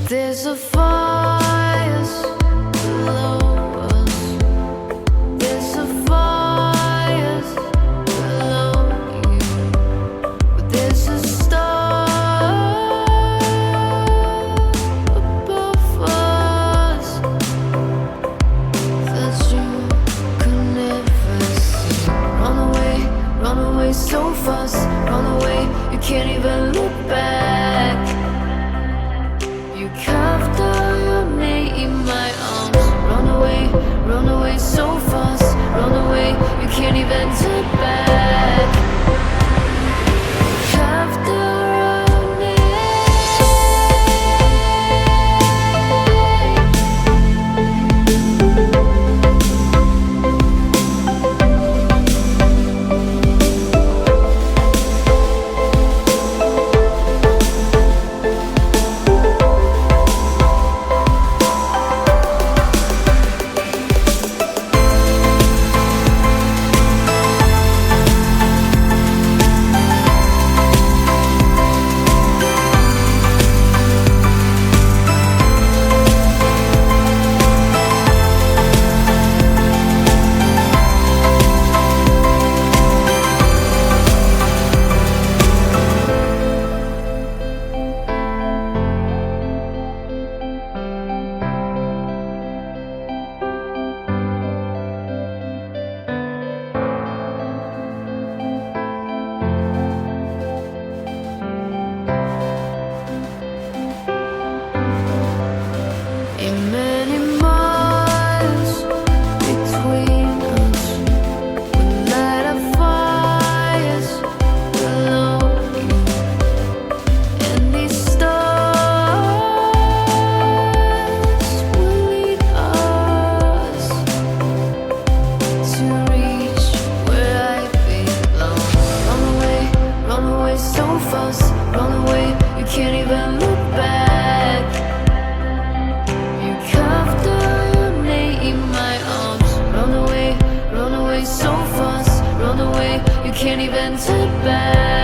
There's a fire below us. There's a fire below you. But there's a star above us that you could never see. Run away so fast. Run away, you can't even look back. You carved out your name in my arms. Run away so fast. Run away, you can't even turn back. Carved out our can't even look back. You carved out your name in my arms. Run away so fast. Run away, you can't even turn back.